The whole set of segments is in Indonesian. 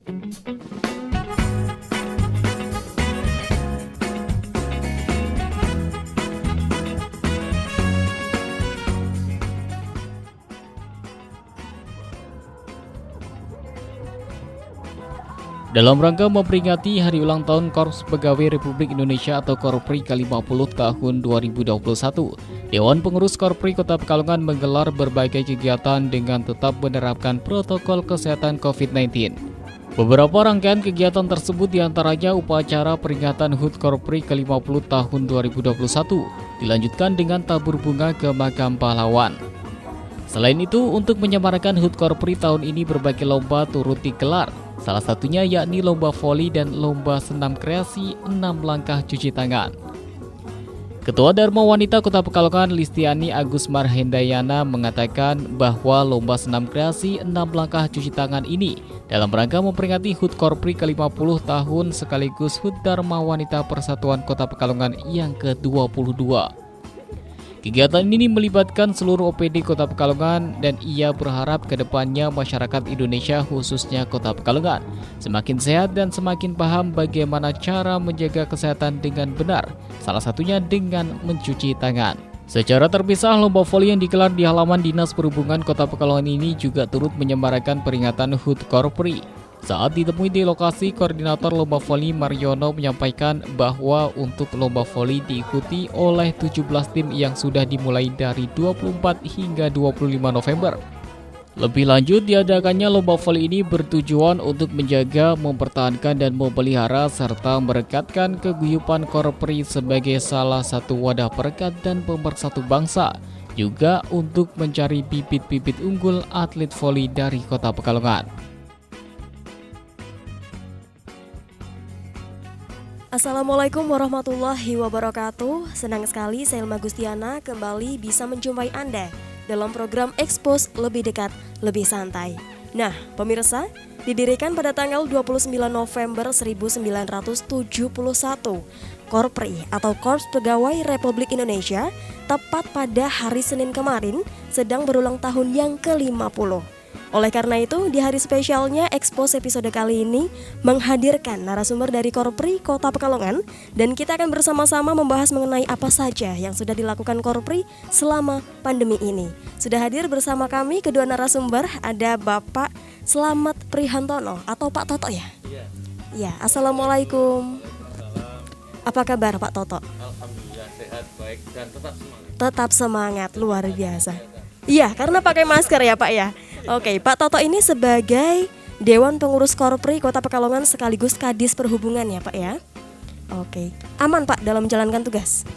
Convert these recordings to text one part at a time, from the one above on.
Dalam rangka memperingati Hari Ulang Tahun Korps Pegawai Republik Indonesia atau Korpri ke-50 tahun 2021, Dewan Pengurus Korpri Kota Pekalongan menggelar berbagai kegiatan dengan tetap menerapkan protokol kesehatan COVID-19. Beberapa rangkaian kegiatan tersebut diantaranya upacara peringatan HUT Korpri ke-50 tahun 2021, dilanjutkan dengan tabur bunga ke makam pahlawan. Selain itu, untuk menyemarakan HUT Korpri tahun ini berbagai lomba turut digelar. Salah satunya yakni lomba voli dan lomba senam kreasi 6 langkah cuci tangan. Ketua Dharma Wanita Kota Pekalongan Listiani Agus Marhendayana mengatakan bahwa lomba senam kreasi 6 langkah cuci tangan ini dalam rangka memperingati HUT Korpri ke-50 tahun sekaligus HUT Dharma Wanita Persatuan Kota Pekalongan yang ke-22. Kegiatan ini melibatkan seluruh OPD Kota Pekalongan dan ia berharap ke depannya masyarakat Indonesia khususnya Kota Pekalongan semakin sehat dan semakin paham bagaimana cara menjaga kesehatan dengan benar, salah satunya dengan mencuci tangan. Secara terpisah, lomba voli yang digelar di halaman Dinas Perhubungan Kota Pekalongan ini juga turut menyemarakan peringatan HUT Korpri. Saat ditemui di lokasi, Koordinator Lomba Voli Mariono menyampaikan bahwa untuk lomba voli diikuti oleh 17 tim yang sudah dimulai dari 24 hingga 25 November. Lebih lanjut, diadakannya lomba voli ini bertujuan untuk menjaga, mempertahankan, dan memelihara serta merekatkan keguyupan Korpri sebagai salah satu wadah perekat dan pemersatu bangsa, juga untuk mencari bibit-bibit unggul atlet voli dari Kota Pekalongan. Assalamualaikum warahmatullahi wabarakatuh. Senang sekali saya Ilma Gustiana kembali bisa menjumpai Anda dalam program Expose Lebih Dekat, Lebih Santai. Nah, pemirsa, didirikan pada tanggal 29 November 1971, Korpri atau Korps Pegawai Republik Indonesia tepat pada hari Senin kemarin sedang berulang tahun yang ke-50. Oleh karena itu, di hari spesialnya Expose episode kali ini menghadirkan narasumber dari Korpri Kota Pekalongan dan kita akan bersama-sama membahas mengenai apa saja yang sudah dilakukan Korpri selama pandemi ini. Sudah hadir bersama kami kedua narasumber, ada Bapak Slamet Prihantono atau Pak Toto ya? Iya. Assalamualaikum. Apa kabar Pak Toto? Alhamdulillah sehat, baik dan tetap semangat. Tetap semangat, luar biasa. Iya, karena pakai masker ya Pak ya. Oke, Pak Toto ini sebagai Dewan Pengurus Korpri Kota Pekalongan sekaligus Kadis Perhubungan ya Pak ya. Oke, aman Pak dalam menjalankan tugas?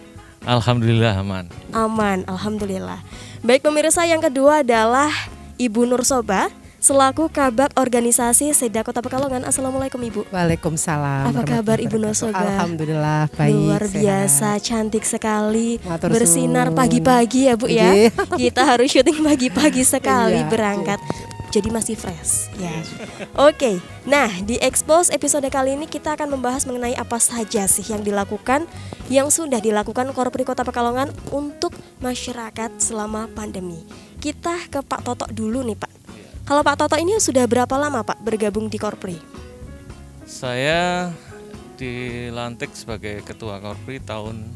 Alhamdulillah aman. Aman, alhamdulillah. Baik pemirsa, yang kedua adalah Ibu Nursoba selaku Kabak Organisasi Seda Kota Pekalongan. Assalamualaikum Ibu. Waalaikumsalam. Apa kabar Ibu Nursoba? Alhamdulillah baik. Luar biasa, sehat. Cantik sekali. Matur Bersinar suwun. pagi-pagi ya Bu ya. Iya. Kita harus syuting pagi-pagi sekali Iya. berangkat. Jadi masih fresh ya. Oke, nah di Expose episode kali ini kita akan membahas mengenai apa saja sih yang dilakukan, yang sudah dilakukan Korpri Kota Pekalongan untuk masyarakat selama pandemi. Kita ke Pak Toto dulu nih Pak. Kalau Pak Toto ini sudah berapa lama Pak bergabung di Korpri? Saya dilantik sebagai Ketua Korpri tahun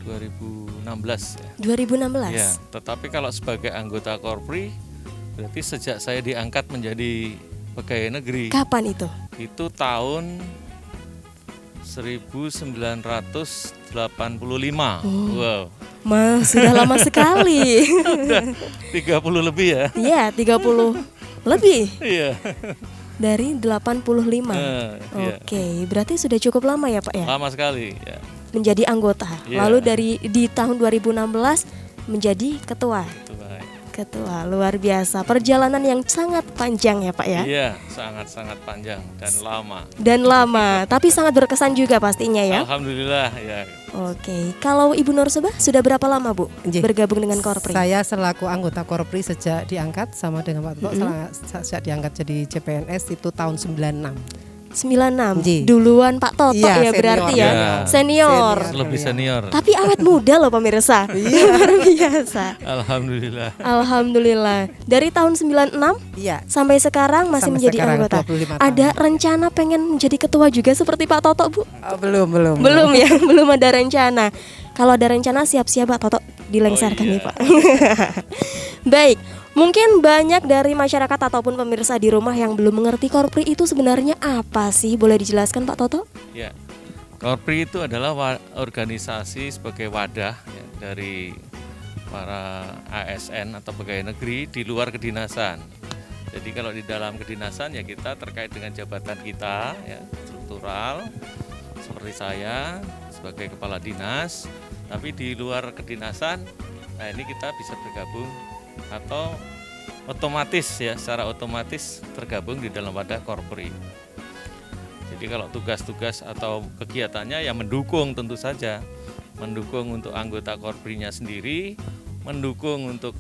2016 ya. 2016? Ya, tetapi kalau sebagai anggota Korpri berarti sejak saya diangkat menjadi pegawai negeri. Kapan itu? Itu tahun 1985. Wow. Sudah lama sekali. Udah 30 lebih ya. Iya, 30 lebih. Iya. Dari 85. Iya. Oke, berarti sudah cukup lama ya Pak ya Lama sekali ya. menjadi anggota. Iya. Lalu di tahun 2016 menjadi ketua. Itu baik. Ketua, luar biasa. Perjalanan yang sangat panjang ya Pak ya. Iya, sangat-sangat panjang dan lama. Dan lama, tapi sangat berkesan juga pastinya ya. Alhamdulillah ya. Oke, kalau Ibu Nursoba sudah berapa lama Bu Nggih. bergabung dengan Korpri? Saya selaku anggota Korpri sejak diangkat sama dengan Pak Toto, sejak diangkat jadi CPNS itu tahun 96. 96. Ji. Duluan Pak Toto Iya, ya berarti ya. Iya. Senior. Lebih senior. Tapi awet muda loh pemirsa. Luar biasa. Alhamdulillah. Alhamdulillah. Dari tahun 96 Iya. sampai sekarang masih Sampai menjadi sekarang, anggota. 25 tahun. Ada rencana pengen menjadi ketua juga seperti Pak Toto, Bu? Belum. Belum ya, belum ada rencana. Kalau ada rencana siap-siap Pak Toto dilengsarkan Oh, iya. nih Pak. Baik, mungkin banyak dari masyarakat ataupun pemirsa di rumah yang belum mengerti Korpri itu sebenarnya apa sih? Boleh dijelaskan Pak Toto? Ya, Korpri itu adalah organisasi sebagai wadah ya, dari para ASN atau pegawai negeri di luar kedinasan. Jadi kalau di dalam kedinasan ya kita terkait dengan jabatan kita ya struktural seperti saya sebagai kepala dinas. Tapi di luar kedinasan, nah ini kita bisa bergabung atau otomatis ya secara otomatis tergabung di dalam wadah Korpri. Jadi kalau tugas-tugas atau kegiatannya yang mendukung tentu saja, mendukung untuk anggota Korprinya sendiri, mendukung untuk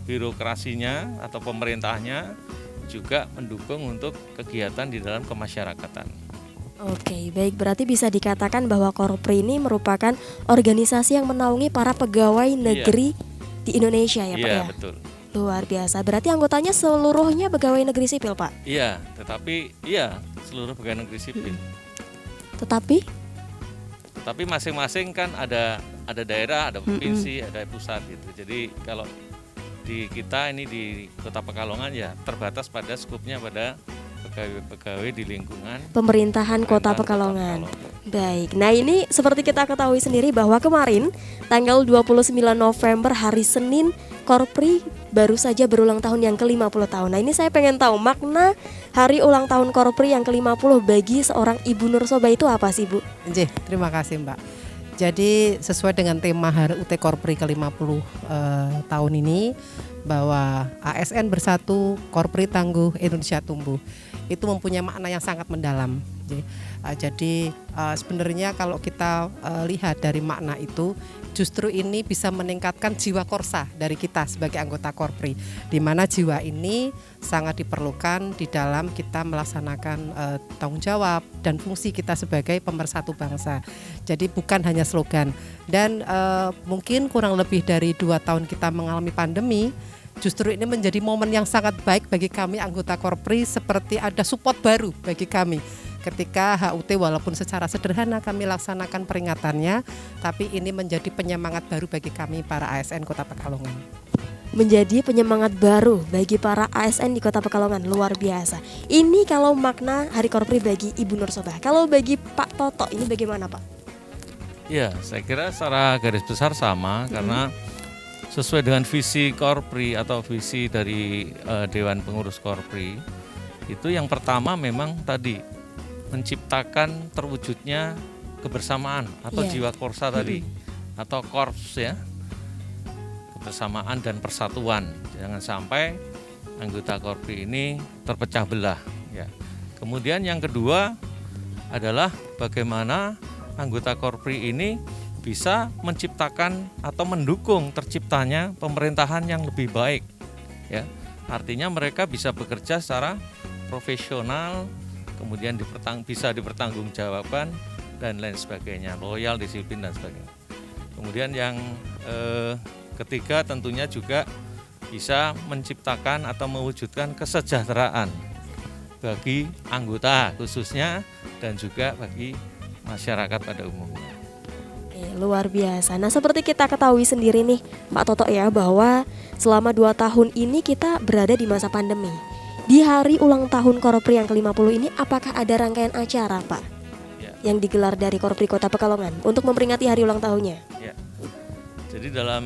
birokrasinya atau pemerintahnya, juga mendukung untuk kegiatan di dalam kemasyarakatan. Oke, baik, berarti bisa dikatakan bahwa Korpri ini merupakan organisasi yang menaungi para pegawai negeri di Indonesia ya Pak Iya, ya? betul. Luar biasa, berarti anggotanya seluruhnya pegawai negeri sipil Pak? Iya, tetapi seluruh pegawai negeri sipil. Tetapi Masing-masing kan ada daerah, ada provinsi, ada pusat gitu. Jadi kalau di kita ini di Kota Pekalongan ya terbatas pada skupnya pada pegawai-pegawai di lingkungan pemerintahan Kota Pekalongan. Baik, nah ini seperti kita ketahui sendiri bahwa kemarin tanggal 29 November hari Senin Korpri baru saja berulang tahun yang ke-50 tahun. Nah ini saya pengen tahu makna hari ulang tahun Korpri yang ke-50 bagi seorang Ibu Nursoba itu apa sih Bu? Nggih, terima kasih Mbak. Jadi sesuai dengan tema Hari UT Korpri ke-50 tahun ini, bahwa ASN bersatu, Korpri tangguh, Indonesia tumbuh, itu mempunyai makna yang sangat mendalam. Jadi sebenarnya kalau kita lihat dari makna itu, justru ini bisa meningkatkan jiwa korsa dari kita sebagai anggota Korpri, di mana jiwa ini sangat diperlukan di dalam kita melaksanakan tanggung jawab dan fungsi kita sebagai pemersatu bangsa. Jadi bukan hanya slogan. Dan mungkin kurang lebih dari 2 tahun kita mengalami pandemi, justru ini menjadi momen yang sangat baik bagi kami anggota Korpri, seperti ada support baru bagi kami. Ketika HUT walaupun secara sederhana kami laksanakan peringatannya, tapi ini menjadi penyemangat baru bagi kami para ASN Kota Pekalongan. Menjadi penyemangat baru bagi para ASN di Kota Pekalongan, luar biasa. Ini kalau makna Hari Korpri bagi Ibu Nursoba. Kalau bagi Pak Toto ini bagaimana Pak? Ya, saya kira secara garis besar sama karena sesuai dengan visi Korpri atau visi dari Dewan Pengurus Korpri, itu yang pertama memang tadi menciptakan terwujudnya kebersamaan atau jiwa korsa tadi atau korps ya, kebersamaan dan persatuan. Jangan sampai anggota Korpri ini terpecah belah ya. Kemudian yang kedua adalah bagaimana anggota Korpri ini bisa menciptakan atau mendukung terciptanya pemerintahan yang lebih baik ya. Artinya mereka bisa bekerja secara profesional, kemudian bisa dipertanggungjawabkan dan lain sebagainya, loyal, disiplin dan sebagainya. Kemudian yang ketiga tentunya juga bisa menciptakan atau mewujudkan kesejahteraan bagi anggota khususnya dan juga bagi masyarakat pada umumnya. Luar biasa. Nah seperti kita ketahui sendiri nih Pak Toto ya, bahwa selama 2 tahun ini kita berada di masa pandemi. Di hari ulang tahun Korpri yang ke-50 ini, apakah ada rangkaian acara Pak yang digelar dari Korpri Kota Pekalongan untuk memperingati hari ulang tahunnya? Ya. Jadi dalam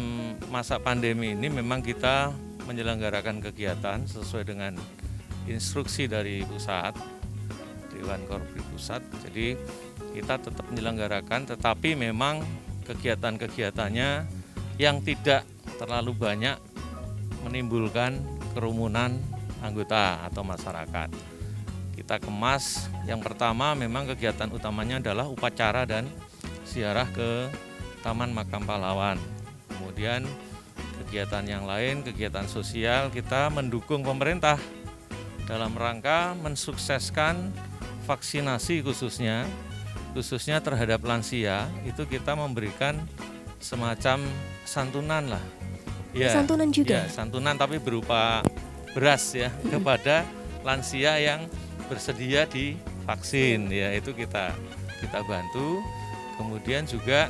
masa pandemi ini memang kita menyelenggarakan kegiatan sesuai dengan instruksi dari pusat, Dewan Korpri Pusat. Jadi kita tetap menyelenggarakan, tetapi memang kegiatan-kegiatannya yang tidak terlalu banyak menimbulkan kerumunan anggota atau masyarakat. Kita kemas, yang pertama memang kegiatan utamanya adalah upacara dan ziarah ke Taman Makam Pahlawan. Kemudian kegiatan yang lain, kegiatan sosial, kita mendukung pemerintah dalam rangka mensukseskan vaksinasi khususnya terhadap lansia, itu kita memberikan semacam santunan lah. Ya, Santunan juga? Ya, santunan tapi berupa beras ya kepada lansia yang bersedia divaksin ya, itu kita bantu. Kemudian juga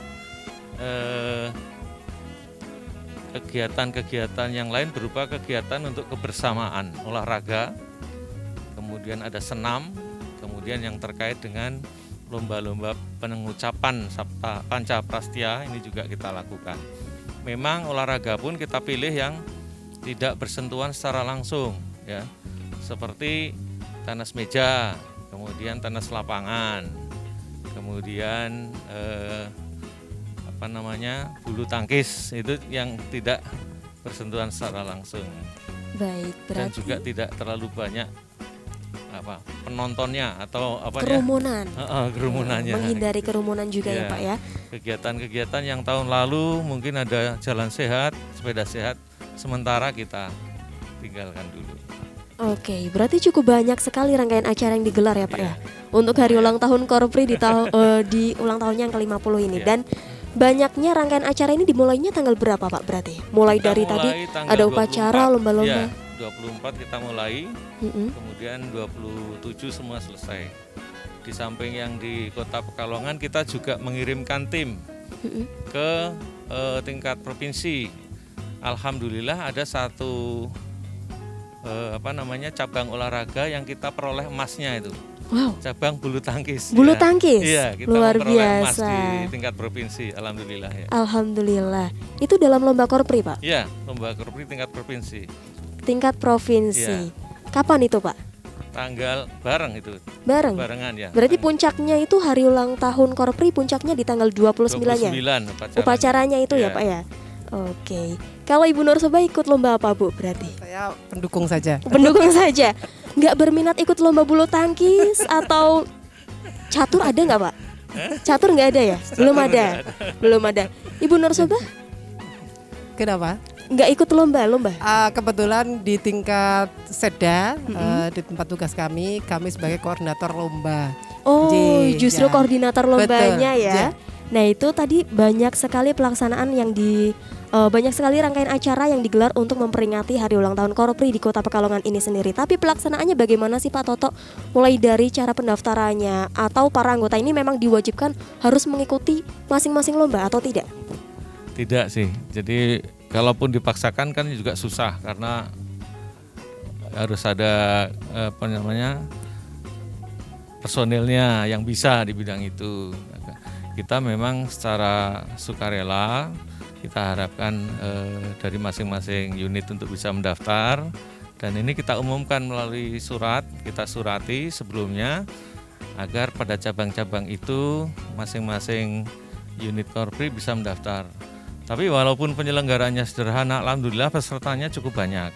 kegiatan-kegiatan yang lain berupa kegiatan untuk kebersamaan, olahraga, kemudian ada senam, kemudian yang terkait dengan lomba-lomba pengucapan Sabta Panca Prastya ini juga kita lakukan. Memang olahraga pun kita pilih yang tidak bersentuhan secara langsung ya, seperti tenis meja, kemudian tenis lapangan, kemudian bulu tangkis, itu yang tidak bersentuhan secara langsung. Baik, Dan berarti juga tidak terlalu banyak penontonnya atau kerumunannya. Menghindari kerumunan juga ya Pak ya. Kegiatan-kegiatan yang tahun lalu mungkin ada jalan sehat, sepeda sehat, sementara kita tinggalkan dulu. Oke, berarti cukup banyak sekali rangkaian acara yang digelar ya Pak ya. Untuk hari ulang tahun Korpri di ulang tahunnya yang ke-50 ini. Dan banyaknya rangkaian acara ini dimulainya tanggal berapa Pak berarti? Mulai dari tadi ada upacara, lomba-lomba. 24 kita mulai, kemudian 27 semua selesai. Di samping yang di Kota Pekalongan, kita juga mengirimkan tim ke tingkat provinsi. Alhamdulillah ada satu cabang olahraga yang kita peroleh emasnya itu. Wow. Cabang bulu tangkis. Bulu tangkis. Iya, kita luar memperoleh emas biasa. di tingkat provinsi. Alhamdulillah ya. Alhamdulillah. Itu dalam lomba Korpri Pak? Iya, lomba Korpri tingkat provinsi. Tingkat provinsi. Kapan itu Pak? Tanggal bareng itu. Barengan ya. Berarti puncaknya itu hari ulang tahun Korpri, puncaknya di tanggal 29-nya. 29 upacaranya itu ya Pak ya. Oke. Kalau Ibu Nursoba ikut lomba apa Bu berarti? Saya pendukung saja. Pendukung saja. Nggak berminat ikut lomba bulu tangkis atau catur ada nggak Pak? Catur nggak ada ya? Belum ada. Ibu Nursoba? Kenapa? Nggak ikut lomba? Kebetulan di tingkat Seda, di tempat tugas kami sebagai koordinator lomba. Oh, justru koordinator lombanya. Betul, ya. Nah itu tadi banyak sekali pelaksanaan yang banyak sekali rangkaian acara yang digelar untuk memperingati hari ulang tahun Korpri di Kota Pekalongan ini sendiri. Tapi pelaksanaannya bagaimana sih Pak Toto? Mulai dari cara pendaftarannya, atau para anggota ini memang diwajibkan harus mengikuti masing-masing lomba atau tidak? Tidak sih. Jadi kalaupun dipaksakan kan juga susah karena harus ada personilnya yang bisa di bidang itu. Kita memang secara sukarela, kita harapkan dari masing-masing unit untuk bisa mendaftar, dan ini kita umumkan melalui surat, kita surati sebelumnya agar pada cabang-cabang itu masing-masing unit Korpri bisa mendaftar. Tapi walaupun penyelenggaranya sederhana, alhamdulillah pesertanya cukup banyak.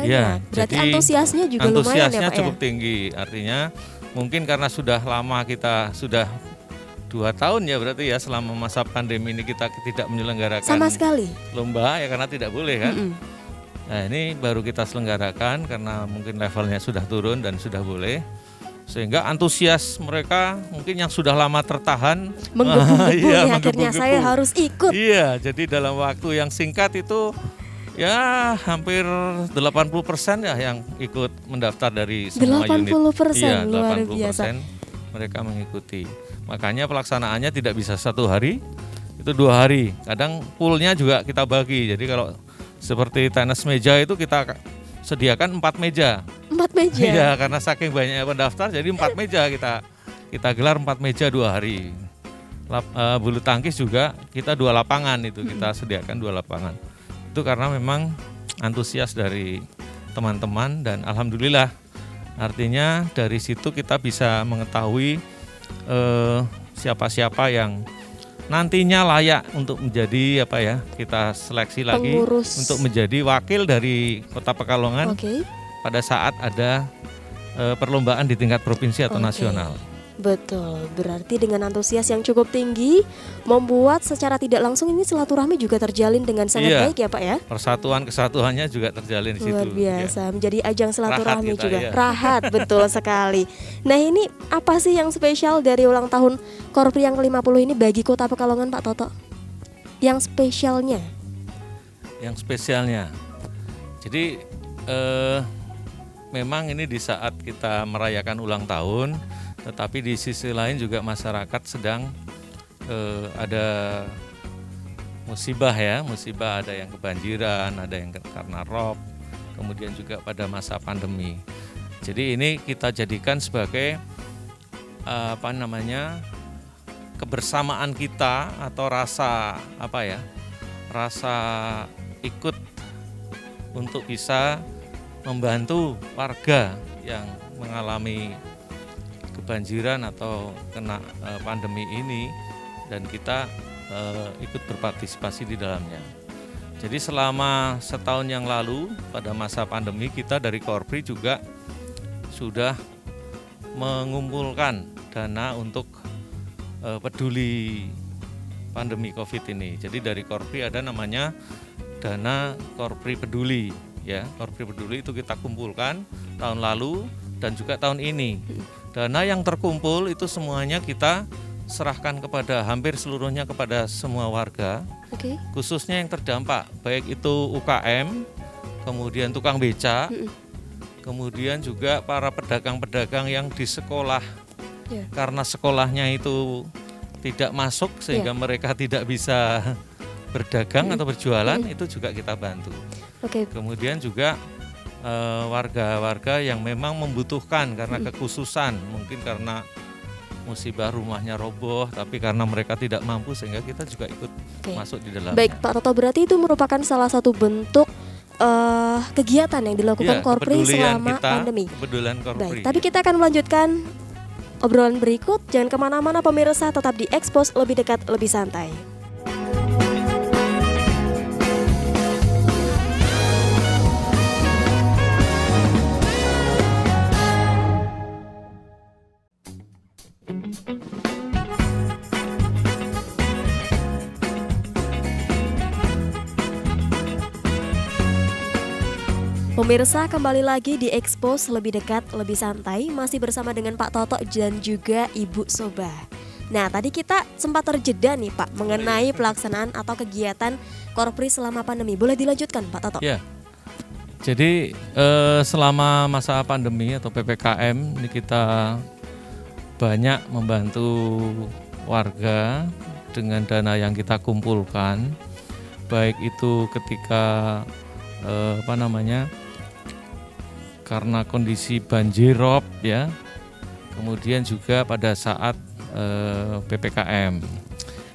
Ya, berarti antusiasnya juga lumayan ya Pak cukup tinggi. Artinya mungkin karena sudah lama, kita sudah 2 tahun ya berarti ya, selama masa pandemi ini kita tidak menyelenggarakan sama sekali lomba ya karena tidak boleh kan. Nah ini baru kita selenggarakan karena mungkin levelnya sudah turun dan sudah boleh, sehingga antusias mereka mungkin yang sudah lama tertahan menggebu-gebu akhirnya saya harus ikut. Iya, jadi dalam waktu yang singkat itu ya hampir 80% ya yang ikut mendaftar dari semua 80%, unit. Iya, luar 80% biasa. Mereka mengikuti. Makanya pelaksanaannya tidak bisa 1 hari, itu 2 hari. Kadang poolnya juga kita bagi. Jadi kalau seperti tenis meja itu kita sediakan 4 meja. 4 meja? Iya, karena saking banyaknya pendaftar jadi 4 meja kita gelar 4 meja 2 hari. Bulu tangkis juga kita 2 lapangan itu, kita sediakan 2 lapangan. Itu karena memang antusias dari teman-teman, dan alhamdulillah artinya dari situ kita bisa mengetahui siapa-siapa yang nantinya layak untuk menjadi kita seleksi lagi pengurus untuk menjadi wakil dari Kota Pekalongan pada saat ada perlombaan di tingkat provinsi atau nasional. Betul, berarti dengan antusias yang cukup tinggi membuat secara tidak langsung ini silaturahmi juga terjalin dengan sangat Iya. baik ya Pak ya. Persatuan kesatuannya juga terjalin di situ. Luar biasa, menjadi ajang silaturahmi Rahat kita, juga. ya. Rahat, betul sekali. Nah ini apa sih yang spesial dari ulang tahun Korpri yang ke-50 ini bagi Kota Pekalongan Pak Toto? Yang spesialnya? Yang spesialnya. Jadi memang ini di saat kita merayakan ulang tahun, tetapi di sisi lain juga masyarakat sedang ada musibah ya, musibah, ada yang kebanjiran, ada yang karena rob, kemudian juga pada masa pandemi. Jadi ini kita jadikan sebagai kebersamaan kita atau rasa rasa ikut untuk bisa membantu warga yang mengalami kebanjiran atau kena pandemi ini, dan kita ikut berpartisipasi di dalamnya. Jadi selama setahun yang lalu pada masa pandemi, kita dari Korpri juga sudah mengumpulkan dana untuk peduli pandemi COVID ini. Jadi dari Korpri ada namanya dana Korpri Peduli ya. Korpri Peduli itu kita kumpulkan tahun lalu dan juga tahun ini. Dana yang terkumpul itu semuanya kita serahkan kepada hampir seluruhnya kepada semua warga. Oke. Khususnya yang terdampak, baik itu UKM, kemudian tukang becak, kemudian juga para pedagang-pedagang yang di sekolah. Karena sekolahnya itu tidak masuk sehingga mereka tidak bisa berdagang atau berjualan, itu juga kita bantu. Kemudian juga warga-warga yang memang membutuhkan karena kekhususan, mungkin karena musibah rumahnya roboh, tapi karena mereka tidak mampu sehingga kita juga ikut masuk di dalamnya. Baik Pak Toto, berarti itu merupakan salah satu bentuk kegiatan yang dilakukan Korpri selama pandemi. Kepedulian Korpri. Baik, tapi kita akan melanjutkan obrolan berikut. Jangan kemana-mana pemirsa, tetap di Expose Lebih Dekat Lebih Santai. Pemirsa, kembali lagi di Expose Lebih Dekat Lebih Santai, masih bersama dengan Pak Toto dan juga Ibu Soba. Nah, tadi kita sempat terjeda nih Pak mengenai pelaksanaan atau kegiatan Korpri selama pandemi. Boleh dilanjutkan Pak Toto? Ya. Jadi selama masa pandemi atau PPKM ini kita banyak membantu warga dengan dana yang kita kumpulkan, baik itu ketika karena kondisi banjir rob ya, kemudian juga pada saat PPKM.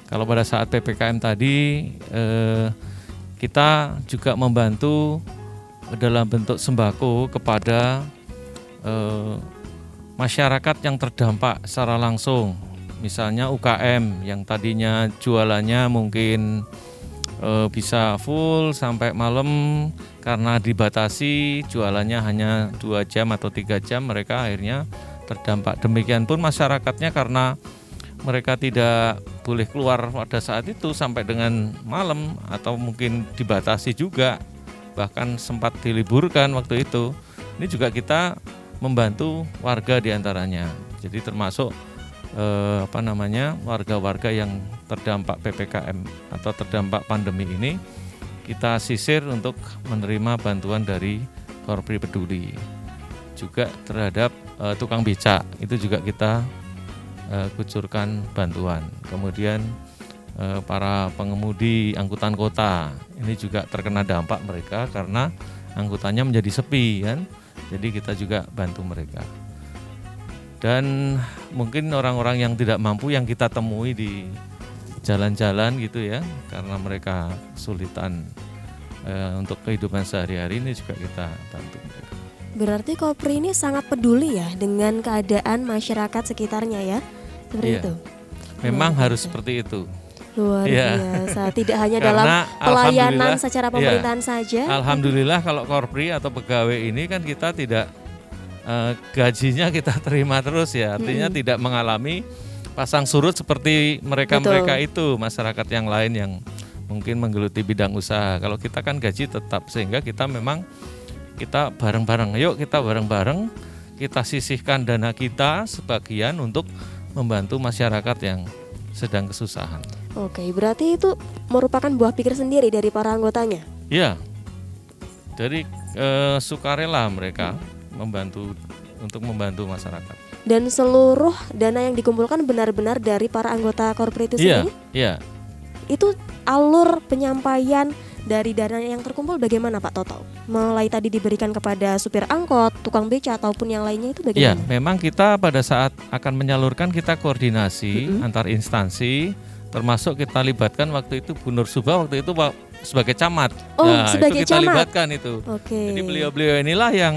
Kalau pada saat PPKM tadi kita juga membantu dalam bentuk sembako kepada masyarakat yang terdampak secara langsung. Misalnya UKM yang tadinya jualannya mungkin bisa full sampai malam, karena dibatasi jualannya hanya 2 jam atau 3 jam, mereka akhirnya terdampak. Demikian pun masyarakatnya, karena mereka tidak boleh keluar pada saat itu sampai dengan malam atau mungkin dibatasi juga, bahkan sempat diliburkan waktu itu. Ini juga kita membantu warga diantaranya. Jadi termasuk warga-warga yang terdampak PPKM atau terdampak pandemi ini, kita sisir untuk menerima bantuan dari Korpri Peduli. Juga terhadap tukang becak itu juga kita kucurkan bantuan. Kemudian para pengemudi angkutan kota ini juga terkena dampak mereka karena angkutannya menjadi sepi kan. Jadi kita juga bantu mereka. Dan mungkin orang-orang yang tidak mampu yang kita temui di jalan-jalan gitu ya, karena mereka kesulitan untuk kehidupan sehari-hari, ini juga kita bantu mereka. Berarti Korpri ini sangat peduli ya dengan keadaan masyarakat sekitarnya ya, seperti itu. Memang harus seperti itu. Luar biasa, tidak hanya dalam pelayanan secara pemerintahan saja. Alhamdulillah kalau Korpri atau pegawai ini kan kita tidak gajinya kita terima terus ya, artinya tidak mengalami pasang surut seperti mereka-mereka itu, masyarakat yang lain yang mungkin menggeluti bidang usaha. Kalau kita kan gaji tetap, sehingga kita memang kita bareng-bareng, yuk kita bareng-bareng, kita sisihkan dana kita sebagian untuk membantu masyarakat yang sedang kesusahan. Oke, berarti itu merupakan buah pikir sendiri dari para anggotanya? Ya, dari sukarela mereka untuk membantu masyarakat. Dan seluruh dana yang dikumpulkan benar-benar dari para anggota korpri itu sendiri? Iya. Itu alur penyampaian dari dana yang terkumpul bagaimana Pak Toto? Mulai tadi diberikan kepada supir angkot, tukang beca ataupun yang lainnya itu Iya, bagaimana? memang kita pada saat akan menyalurkan kita koordinasi antar instansi, termasuk kita libatkan waktu itu Bu Nur Subah waktu itu sebagai camat. Oh, nah, sebagai itu kita camat. libatkan itu. Oke. Jadi beliau-beliau inilah yang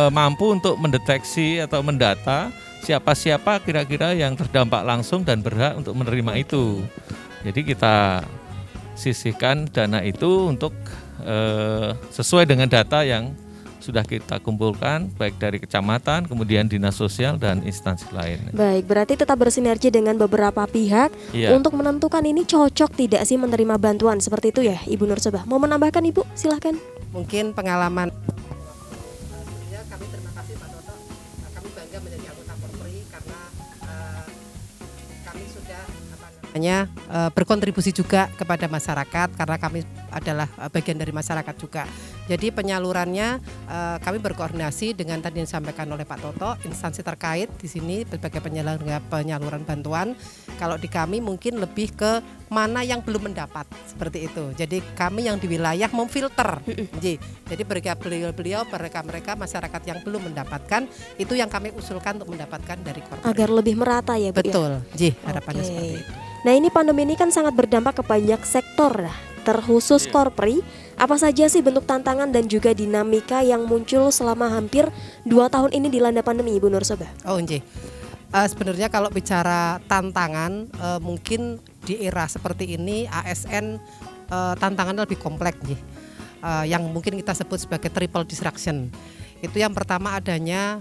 mampu untuk mendeteksi atau mendata siapa-siapa kira-kira yang terdampak langsung dan berhak untuk menerima itu. Jadi kita sisihkan dana itu untuk sesuai dengan data yang sudah kita kumpulkan baik dari kecamatan, kemudian dinas sosial dan instansi lain. Baik, berarti tetap bersinergi dengan beberapa pihak untuk menentukan ini cocok tidak sih menerima bantuan seperti itu ya Ibu Nur Sobah. Mau menambahkan Ibu? Silahkan. Mungkin pengalaman. Sebenarnya kami terima kasih Pak Toto. Kami bangga menjadi anggota korpri karena kami sudah berkontribusi juga kepada masyarakat karena kami adalah bagian dari masyarakat juga. Jadi penyalurannya kami berkoordinasi dengan tadi yang disampaikan oleh Pak Toto, instansi terkait di sini sebagai penyaluran bantuan. Kalau di kami mungkin lebih ke mana yang belum mendapat seperti itu. Jadi kami yang di wilayah memfilter. Jadi beliau mereka masyarakat yang belum mendapatkan itu yang kami usulkan untuk mendapatkan dari korpri. Agar lebih merata ya Bu. Betul. Harapannya seperti itu. Nah ini pandemi ini kan sangat berdampak ke banyak sektor lah, terkhusus korpri. Apa saja sih bentuk tantangan dan juga dinamika yang muncul selama hampir 2 tahun ini dilanda pandemi Ibu Nur Sobah? Sebenarnya kalau bicara tantangan, mungkin di era seperti ini ASN tantangannya lebih kompleks yang mungkin kita sebut sebagai triple disruption. Itu yang pertama adanya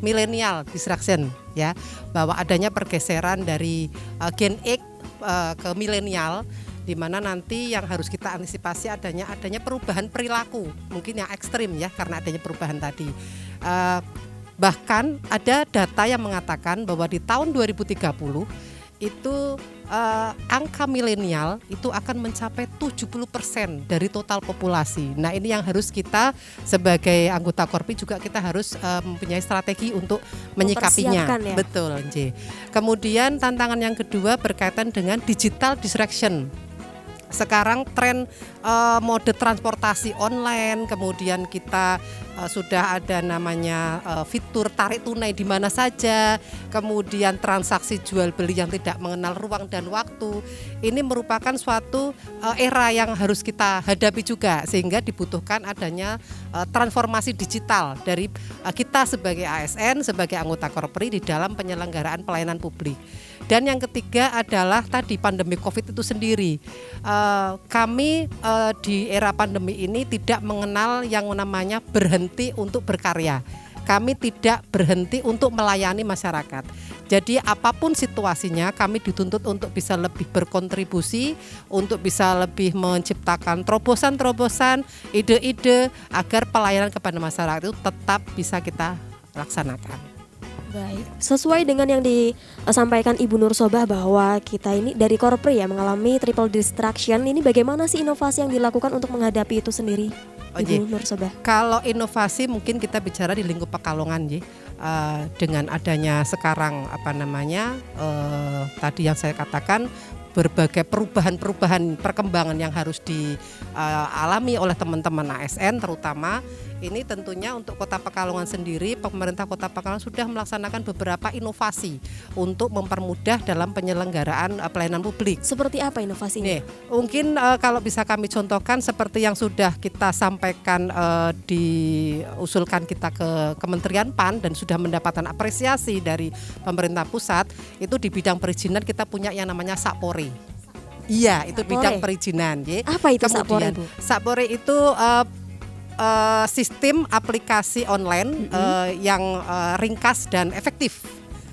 millennial disruption ya, bahwa adanya pergeseran dari Gen X ke milenial, di mana nanti yang harus kita antisipasi adanya perubahan perilaku mungkin yang ekstrim ya karena adanya perubahan tadi. Bahkan ada data yang mengatakan bahwa di tahun 2030 itu angka milenial itu akan mencapai 70% dari total populasi. Nah ini yang harus kita sebagai anggota korpri juga kita harus mempunyai strategi untuk menyikapinya. Ya? Betul, Kemudian tantangan yang kedua berkaitan dengan digital disruption. Sekarang tren mode transportasi online, kemudian kita sudah ada namanya fitur tarik tunai di mana saja, kemudian transaksi jual beli yang tidak mengenal ruang dan waktu. Ini merupakan suatu era yang harus kita hadapi juga, sehingga dibutuhkan adanya transformasi digital dari kita sebagai ASN, sebagai anggota korpri di dalam penyelenggaraan pelayanan publik. Dan yang ketiga adalah tadi pandemi COVID itu sendiri. Kami di era pandemi ini tidak mengenal yang namanya berhenti untuk berkarya. Kami tidak berhenti untuk melayani masyarakat. Jadi apapun situasinya kami dituntut untuk bisa lebih berkontribusi, untuk bisa lebih menciptakan terobosan-terobosan, ide-ide agar pelayanan kepada masyarakat itu tetap bisa kita laksanakan. Baik, sesuai dengan yang disampaikan Ibu Nur Sobah bahwa kita ini dari korpri ya mengalami triple disruption, ini bagaimana sih inovasi yang dilakukan untuk menghadapi itu sendiri, Ibu Nur Sobah? Kalau inovasi mungkin kita bicara di lingkup Pekalongan dengan adanya sekarang tadi yang saya katakan berbagai perubahan perkembangan yang harus dialami oleh teman-teman ASN terutama. Ini tentunya untuk Kota Pekalongan sendiri, pemerintah Kota Pekalongan sudah melaksanakan beberapa inovasi untuk mempermudah dalam penyelenggaraan pelayanan publik. Seperti apa inovasinya? Mungkin kalau bisa kami contohkan seperti yang sudah kita sampaikan diusulkan kita ke Kementerian PAN dan sudah mendapatkan apresiasi dari pemerintah pusat, itu di bidang perizinan kita punya yang namanya Sakpore. Iya, itu bidang perizinan. Apa itu Kemudian, Sakpore, Bu? Sakpore itu sistem aplikasi online yang ringkas dan efektif.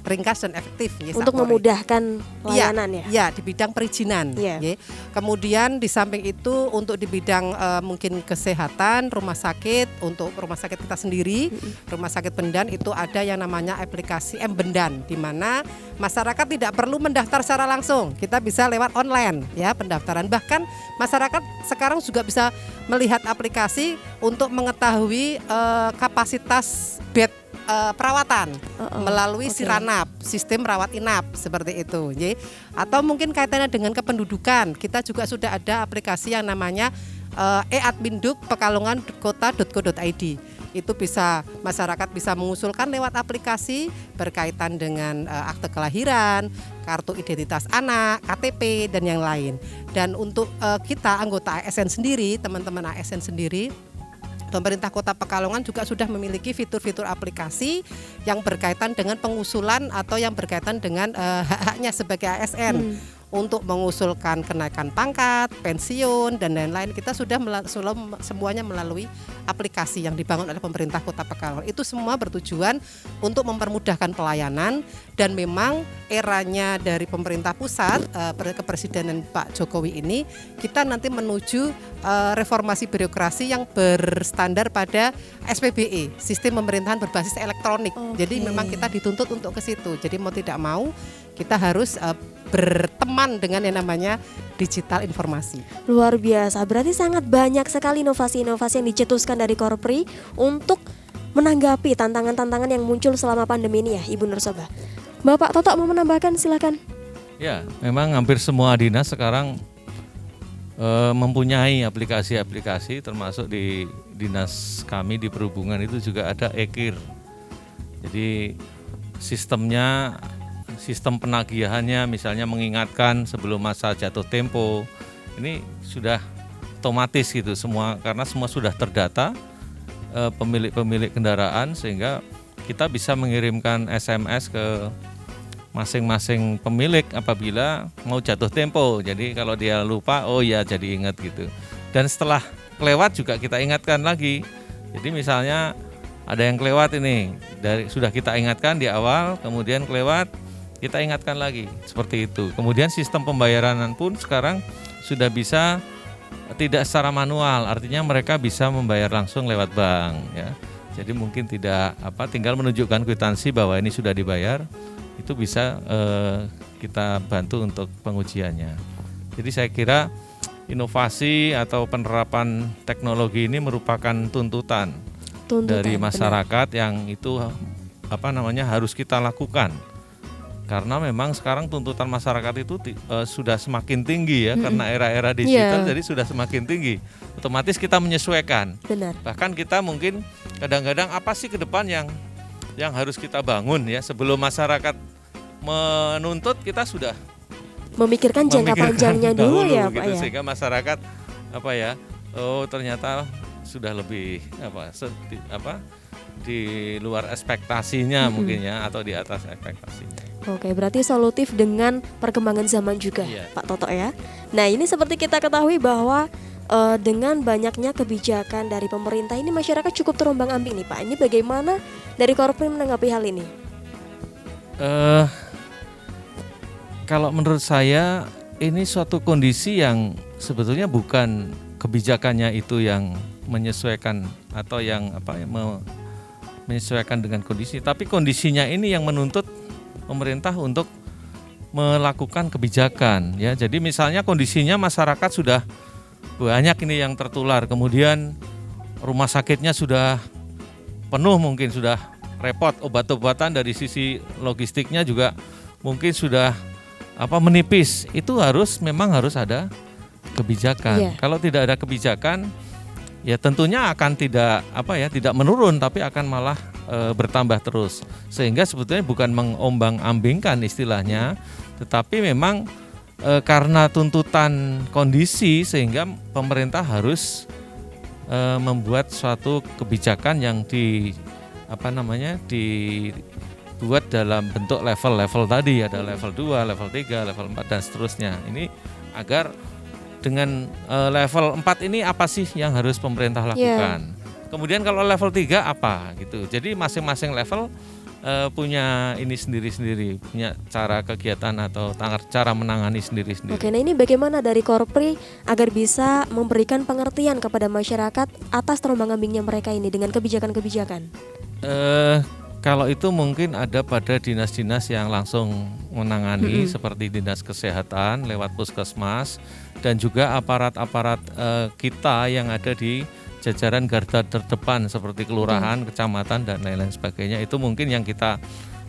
Ya, Untuk memudahkan layanan ya di bidang perizinan. Iya. Ya. Kemudian di samping itu untuk di bidang mungkin kesehatan, rumah sakit, untuk rumah sakit kita sendiri, rumah sakit Bendan itu ada yang namanya aplikasi M-Bendan, di mana masyarakat tidak perlu mendaftar secara langsung, kita bisa lewat online ya pendaftaran. Bahkan masyarakat sekarang juga bisa melihat aplikasi untuk mengetahui kapasitas bed perawatan melalui Siranap, sistem rawat inap seperti itu, ya. Atau mungkin kaitannya dengan kependudukan, kita juga sudah ada aplikasi yang namanya e-adminduk.pekalongan.kota.go.id. Itu bisa masyarakat bisa mengusulkan lewat aplikasi berkaitan dengan akte kelahiran, kartu identitas anak, KTP dan yang lain. Dan untuk kita anggota ASN sendiri, teman-teman ASN sendiri, pemerintah Kota Pekalongan juga sudah memiliki fitur-fitur aplikasi yang berkaitan dengan pengusulan atau yang berkaitan dengan hak-haknya sebagai ASN. Untuk mengusulkan kenaikan pangkat, pensiun, dan lain-lain, kita sudah semuanya melalui aplikasi yang dibangun oleh pemerintah Kota Pekalongan. Itu semua bertujuan untuk mempermudahkan pelayanan, dan memang eranya dari pemerintah pusat, kepresidenan Pak Jokowi ini, kita nanti menuju reformasi birokrasi yang berstandar pada SPBE, sistem pemerintahan berbasis elektronik. Jadi memang kita dituntut untuk ke situ. Jadi mau tidak mau kita harus berteman dengan yang namanya digital informasi. Luar biasa, berarti sangat banyak sekali inovasi-inovasi yang dicetuskan dari Korpri untuk menanggapi tantangan-tantangan yang muncul selama pandemi ini ya, Ibu Nursoba. Bapak Toto mau menambahkan, silakan. Ya, memang hampir semua dinas sekarang mempunyai aplikasi-aplikasi, termasuk di dinas kami di perhubungan itu juga ada e-kir. Jadi sistem penagihannya misalnya mengingatkan sebelum masa jatuh tempo, ini sudah otomatis gitu semua, karena semua sudah terdata pemilik kendaraan, sehingga kita bisa mengirimkan SMS ke masing-masing pemilik apabila mau jatuh tempo. Jadi kalau dia lupa, oh ya jadi ingat gitu. Dan setelah kelewat juga kita ingatkan lagi. Jadi misalnya ada yang kelewat ini, sudah kita ingatkan di awal, kemudian kelewat, kita ingatkan lagi, seperti itu. Kemudian sistem pembayaran pun sekarang sudah bisa tidak secara manual, artinya mereka bisa membayar langsung lewat bank ya. Jadi mungkin tinggal menunjukkan kwitansi bahwa ini sudah dibayar, itu bisa kita bantu untuk pengujiannya. Jadi saya kira inovasi atau penerapan teknologi ini merupakan tuntutan dari masyarakat, benar. Yang itu harus kita lakukan. Karena memang sekarang tuntutan masyarakat itu sudah semakin tinggi ya, karena era-era digital jadi sudah semakin tinggi. Otomatis kita menyesuaikan. Benar. Bahkan kita mungkin kadang-kadang apa sih ke depan yang harus kita bangun ya, sebelum masyarakat menuntut kita sudah memikirkan jangka panjangnya dulu ya Pak gitu, ya. Sehingga masyarakat ternyata sudah lebih di luar ekspektasinya mungkin ya, atau di atas ekspektasinya. Oke, berarti solutif dengan perkembangan zaman juga, Pak Toto ya. Nah, ini seperti kita ketahui bahwa dengan banyaknya kebijakan dari pemerintah ini, masyarakat cukup terombang-ambing nih Pak. Ini bagaimana dari Korpri menanggapi hal ini? Kalau menurut saya ini suatu kondisi yang sebetulnya bukan kebijakannya itu yang menyesuaikan atau yang menyesuaikan dengan kondisi, tapi kondisinya ini yang menuntut pemerintah untuk melakukan kebijakan ya. Jadi misalnya kondisinya masyarakat sudah banyak ini yang tertular, kemudian rumah sakitnya sudah penuh, mungkin sudah repot, obat-obatan dari sisi logistiknya juga mungkin sudah menipis. Itu memang harus ada kebijakan. Kalau tidak ada kebijakan, ya tentunya akan tidak menurun, tapi akan malah bertambah terus. Sehingga sebetulnya bukan mengombang-ambingkan istilahnya, tetapi memang karena tuntutan kondisi, sehingga pemerintah harus membuat suatu kebijakan yang dibuat dalam bentuk level-level tadi, ada level 2, level 3, level 4 dan seterusnya. Ini agar dengan level 4 ini apa sih yang harus pemerintah lakukan? Kemudian kalau level 3 apa gitu. Jadi masing-masing level punya ini sendiri-sendiri, punya cara kegiatan atau cara menangani sendiri-sendiri. Oke, nah ini bagaimana dari Korpri agar bisa memberikan pengertian kepada masyarakat atas terombang-ambingnya mereka ini dengan kebijakan-kebijakan? Kalau itu mungkin ada pada dinas-dinas yang langsung menangani seperti dinas kesehatan lewat puskesmas dan juga aparat-aparat kita yang ada di jajaran garda terdepan seperti kelurahan, kecamatan dan lain-lain sebagainya. Itu mungkin yang kita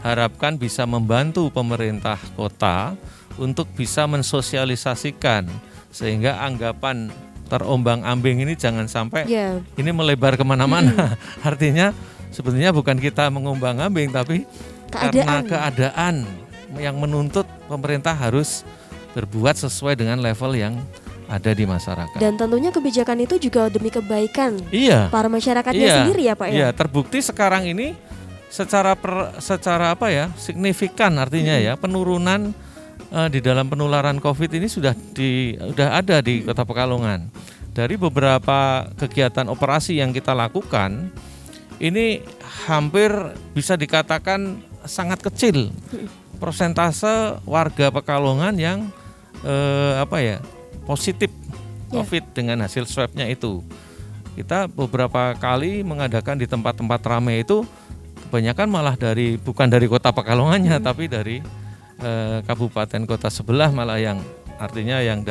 harapkan bisa membantu pemerintah kota untuk bisa mensosialisasikan sehingga anggapan terombang-ambing ini jangan sampai ini melebar kemana-mana. Artinya sebetulnya bukan kita mengombang-ambing tapi karena keadaan yang menuntut pemerintah harus berbuat sesuai dengan level yang ada di masyarakat. Dan tentunya kebijakan itu juga demi kebaikan para masyarakatnya sendiri ya Pak ya? Iya, terbukti sekarang ini secara signifikan artinya ya penurunan di dalam penularan COVID ini sudah ada di Kota Pekalongan. Dari beberapa kegiatan operasi yang kita lakukan, ini hampir bisa dikatakan sangat kecil persentase warga Pekalongan yang positif COVID dengan hasil swabnya itu. Kita beberapa kali mengadakan di tempat-tempat ramai itu kebanyakan malah bukan dari Kota Pekalongannya tapi dari kabupaten kota sebelah, malah yang artinya yang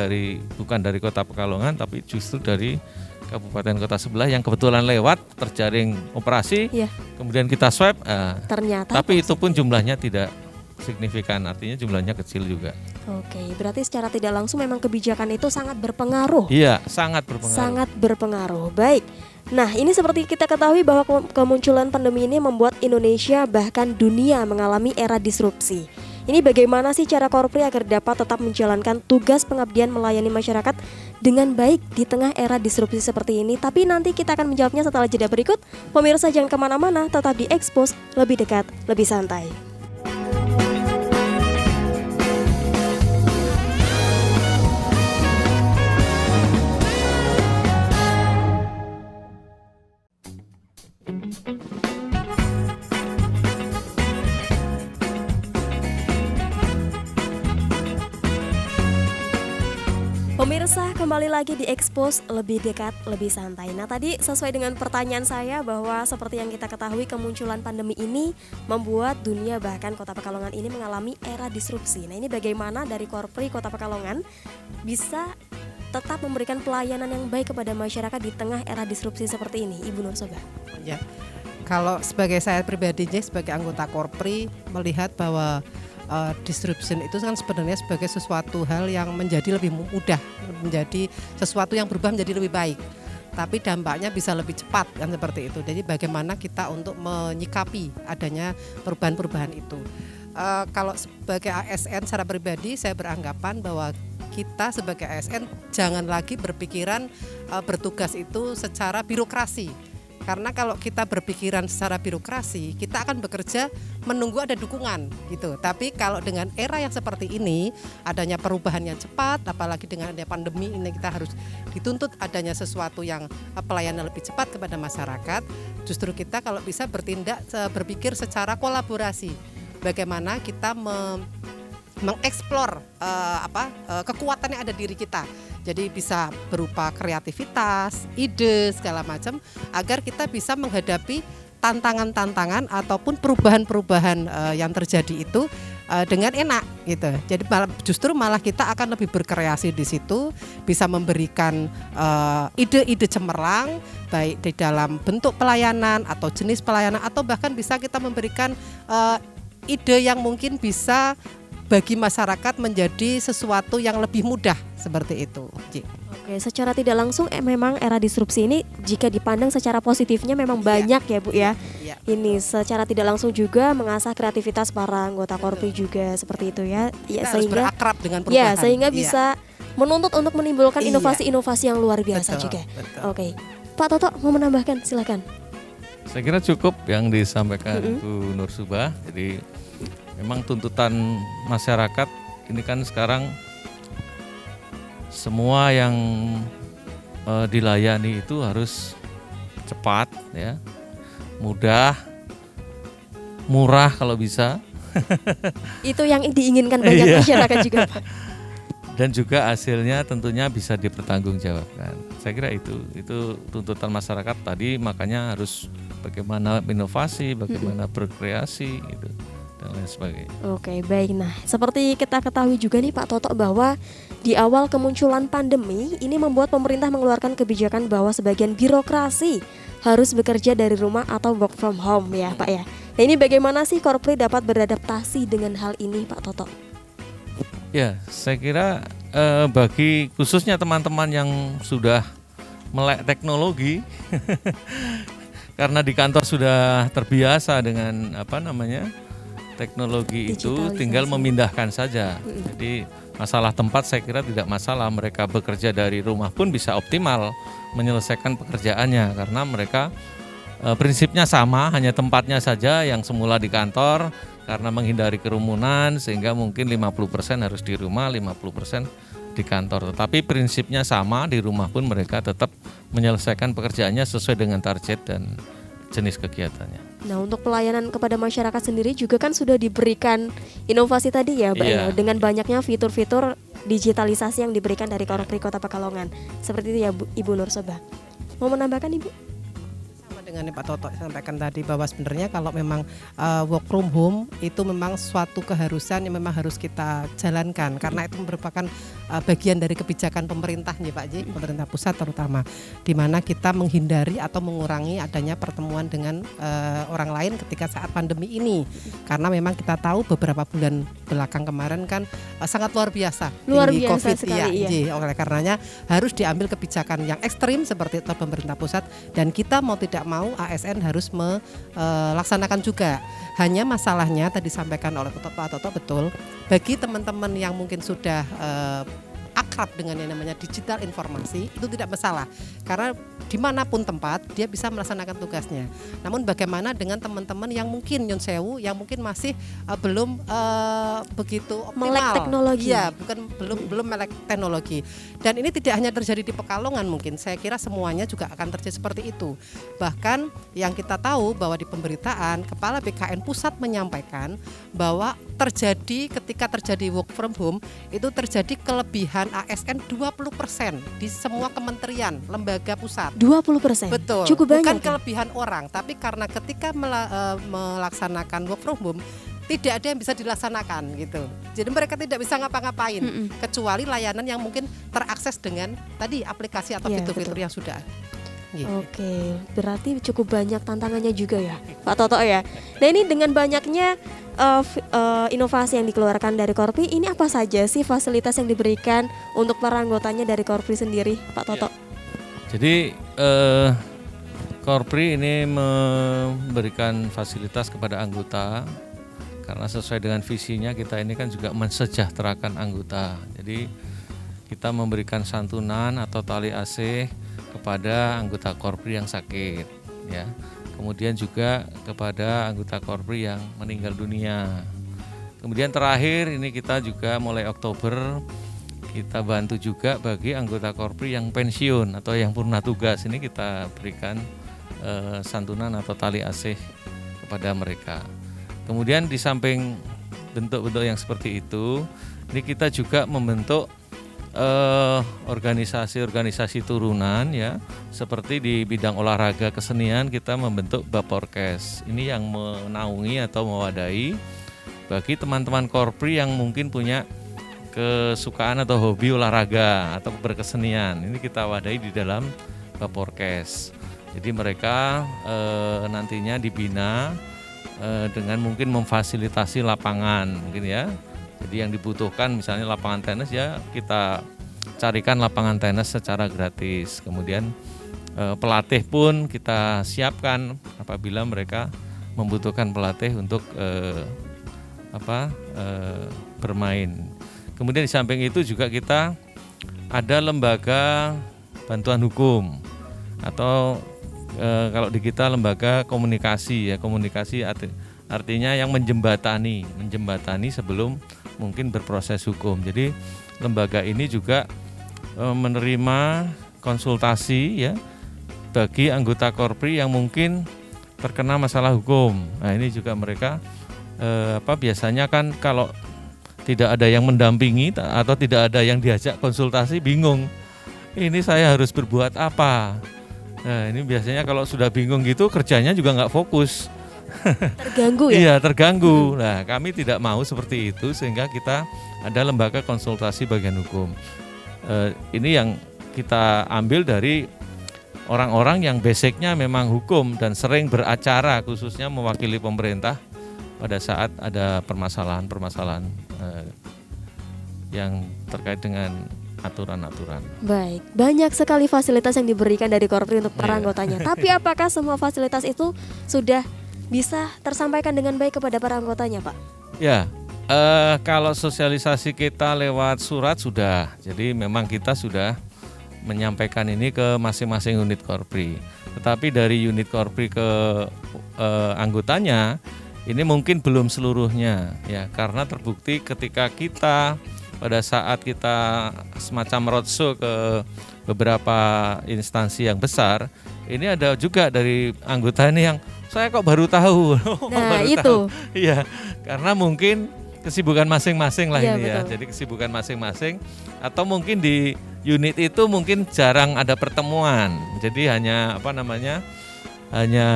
bukan dari Kota Pekalongan tapi justru dari kabupaten kota sebelah yang kebetulan lewat terjaring operasi, kemudian kita swab, ternyata tapi itu pun jumlahnya tidak signifikan, artinya jumlahnya kecil juga. Oke, berarti secara tidak langsung memang kebijakan itu sangat berpengaruh. Iya, sangat berpengaruh. Sangat berpengaruh. Baik. Nah, ini seperti kita ketahui bahwa kemunculan pandemi ini membuat Indonesia bahkan dunia mengalami era disrupsi. Ini bagaimana sih cara Korpri agar dapat tetap menjalankan tugas pengabdian melayani masyarakat dengan baik di tengah era disrupsi seperti ini? Tapi nanti kita akan menjawabnya setelah jeda berikut. Pemirsa jangan kemana-mana, tetap di Expose, lebih dekat, lebih santai. Pemirsa, kembali lagi di Expose, lebih dekat, lebih santai. Nah tadi sesuai dengan pertanyaan saya bahwa seperti yang kita ketahui kemunculan pandemi ini membuat dunia bahkan Kota Pekalongan ini mengalami era disrupsi. Nah ini bagaimana dari Korpri Kota Pekalongan bisa tetap memberikan pelayanan yang baik kepada masyarakat di tengah era disrupsi seperti ini, Ibu Nur Sobah? Ya, kalau sebagai saya pribadinya sebagai anggota Korpri melihat bahwa disruption itu kan sebenarnya sebagai sesuatu hal yang menjadi lebih mudah, menjadi sesuatu yang berubah menjadi lebih baik. Tapi dampaknya bisa lebih cepat kan seperti itu. Jadi bagaimana kita untuk menyikapi adanya perubahan-perubahan itu. Kalau sebagai ASN secara pribadi saya beranggapan bahwa kita sebagai ASN jangan lagi berpikiran bertugas itu secara birokrasi. Karena kalau kita berpikiran secara birokrasi, kita akan bekerja menunggu ada dukungan gitu. Tapi kalau dengan era yang seperti ini, adanya perubahan yang cepat, apalagi dengan adanya pandemi ini kita harus dituntut adanya sesuatu yang pelayanan lebih cepat kepada masyarakat. Justru kita kalau bisa berpikir secara kolaborasi. Bagaimana kita mengeksplor kekuatan yang ada di diri kita. Jadi bisa berupa kreativitas, ide segala macam agar kita bisa menghadapi tantangan-tantangan ataupun perubahan-perubahan yang terjadi itu dengan enak gitu. Jadi justru malah kita akan lebih berkreasi di situ, bisa memberikan ide-ide cemerlang baik di dalam bentuk pelayanan atau jenis pelayanan atau bahkan bisa kita memberikan ide yang mungkin bisa bagi masyarakat menjadi sesuatu yang lebih mudah seperti itu. Oke, secara tidak langsung memang era disrupsi ini jika dipandang secara positifnya memang banyak ya Bu ya. Ini secara tidak langsung juga mengasah kreativitas para anggota Korpri juga seperti itu ya. Kita sehingga harus berakrab dengan perubahan. Sehingga bisa menuntut untuk menimbulkan inovasi-inovasi yang luar biasa juga. Oke. Pak Toto mau menambahkan, silakan. Saya kira cukup yang disampaikan Bu Nur Subah. Jadi memang tuntutan masyarakat ini kan sekarang semua yang dilayani itu harus cepat ya, mudah, murah kalau bisa. Itu yang diinginkan banyak masyarakat juga, Pak. Dan juga hasilnya tentunya bisa dipertanggungjawabkan. Saya kira itu tuntutan masyarakat tadi, makanya harus bagaimana inovasi, bagaimana berkreasi gitu, dan lain sebagainya. Oke, baik. Nah, seperti kita ketahui juga nih Pak Toto bahwa di awal kemunculan pandemi ini membuat pemerintah mengeluarkan kebijakan bahwa sebagian birokrasi harus bekerja dari rumah atau work from home ya Pak ya. Nah, ini bagaimana sih Korpri dapat beradaptasi dengan hal ini Pak Toto? Ya, saya kira bagi khususnya teman-teman yang sudah melek teknologi karena di kantor sudah terbiasa dengan teknologi itu, tinggal memindahkan saja. Jadi masalah tempat saya kira tidak masalah, mereka bekerja dari rumah pun bisa optimal menyelesaikan pekerjaannya karena mereka prinsipnya sama, hanya tempatnya saja yang semula di kantor. Karena menghindari kerumunan sehingga mungkin 50% harus di rumah, 50% di kantor. Tetapi prinsipnya sama, di rumah pun mereka tetap menyelesaikan pekerjaannya sesuai dengan target dan jenis kegiatannya. Nah, untuk pelayanan kepada masyarakat sendiri juga kan sudah diberikan inovasi tadi ya, Mbak, Iya. dengan banyaknya fitur-fitur digitalisasi yang diberikan dari Korpri Kota Pekalongan. Seperti itu ya Ibu Nursobah. Mau menambahkan Ibu? Dengan Pak Toto sampaikan tadi bahwa sebenarnya kalau memang work from home itu memang suatu keharusan yang memang harus kita jalankan karena itu merupakan bagian dari kebijakan pemerintah nih Pak Ji, pemerintah pusat terutama, di mana kita menghindari atau mengurangi adanya pertemuan dengan orang lain ketika saat pandemi ini karena memang kita tahu beberapa bulan belakang kemarin kan sangat luar biasa tinggi COVID sekali, ya. Oleh karenanya harus diambil kebijakan yang ekstrim seperti itu pemerintah pusat dan kita mau tidak mau ASN harus melaksanakan juga. Hanya masalahnya tadi disampaikan oleh Pak Toto betul, bagi teman-teman yang mungkin sudah akrab dengan yang namanya digital informasi itu tidak masalah karena dimanapun tempat dia bisa melaksanakan tugasnya. Namun bagaimana dengan teman-teman yang mungkin nyun sewu yang mungkin masih belum begitu optimal, melek teknologi. Ya, belum melek teknologi. Dan ini tidak hanya terjadi di Pekalongan, mungkin saya kira semuanya juga akan terjadi seperti itu. Bahkan yang kita tahu bahwa di pemberitaan Kepala BKN Pusat menyampaikan bahwa ketika terjadi work from home itu terjadi kelebihan ASN 20% di semua kementerian, lembaga pusat. 20%? Betul. Cukup banyak. Bukan kelebihan orang, tapi karena ketika melaksanakan work from home tidak ada yang bisa dilaksanakan gitu. Jadi mereka tidak bisa ngapa-ngapain kecuali layanan yang mungkin terakses dengan tadi aplikasi atau fitur-fitur yang sudah ada. Gitu. Oke, berarti cukup banyak tantangannya juga ya Pak Toto ya. Nah ini dengan banyaknya inovasi yang dikeluarkan dari Korpri, ini apa saja sih fasilitas yang diberikan untuk para anggotanya dari Korpri sendiri Pak Toto? Ya. Jadi Korpri ini memberikan fasilitas kepada anggota karena sesuai dengan visinya kita ini kan juga mensejahterakan anggota. Jadi kita memberikan santunan atau tali asih kepada anggota Korpri yang sakit ya. Kemudian juga kepada anggota Korpri yang meninggal dunia. Kemudian terakhir ini kita juga mulai Oktober kita bantu juga bagi anggota Korpri yang pensiun atau yang purna tugas, ini kita berikan santunan atau tali asih kepada mereka. Kemudian di samping bentuk-bentuk yang seperti itu, ini kita juga membentuk organisasi-organisasi turunan ya, seperti di bidang olahraga kesenian kita membentuk Baporkes. Ini yang menaungi atau mewadahi bagi teman-teman Korpri yang mungkin punya kesukaan atau hobi olahraga atau berkesenian. Ini kita wadahi di dalam Baporkes. Jadi mereka nantinya dibina dengan mungkin memfasilitasi lapangan mungkin ya. Jadi yang dibutuhkan misalnya lapangan tenis ya kita carikan lapangan tenis secara gratis. Kemudian pelatih pun kita siapkan apabila mereka membutuhkan pelatih untuk bermain. Kemudian di samping itu juga kita ada lembaga bantuan hukum atau kalau di kita lembaga komunikasi ya, komunikasi artinya yang menjembatani sebelum mungkin berproses hukum. Jadi lembaga ini juga menerima konsultasi ya bagi anggota Korpri yang mungkin terkena masalah hukum. Nah, ini juga mereka biasanya kan kalau tidak ada yang mendampingi atau tidak ada yang diajak konsultasi, bingung. Ini saya harus berbuat apa? Nah, ini biasanya kalau sudah bingung gitu kerjanya juga nggak fokus. Terganggu ya? Iya, terganggu. Nah, kami tidak mau seperti itu sehingga kita ada lembaga konsultasi bagian hukum. Ini yang kita ambil dari orang-orang yang basicnya memang hukum dan sering beracara khususnya mewakili pemerintah pada saat ada permasalahan-permasalahan yang terkait dengan aturan-aturan. Baik, banyak sekali fasilitas yang diberikan dari Korpri untuk para anggotanya. Tapi apakah semua fasilitas itu sudah bisa tersampaikan dengan baik kepada para anggotanya, Pak? Ya, kalau sosialisasi kita lewat surat sudah. Jadi memang kita sudah menyampaikan ini ke masing-masing unit Korpri. Tetapi dari unit Korpri ke anggotanya ini mungkin belum seluruhnya ya, karena terbukti ketika kita pada saat kita semacam roadshow ke beberapa instansi yang besar, ini ada juga dari anggota ini yang saya kok baru tahu. Nah, baru itu. tahu. Iya, karena mungkin kesibukan masing-masing lah Iya, ini ya. betul. Jadi kesibukan masing-masing atau mungkin di unit itu mungkin jarang ada pertemuan. Jadi hanya hanya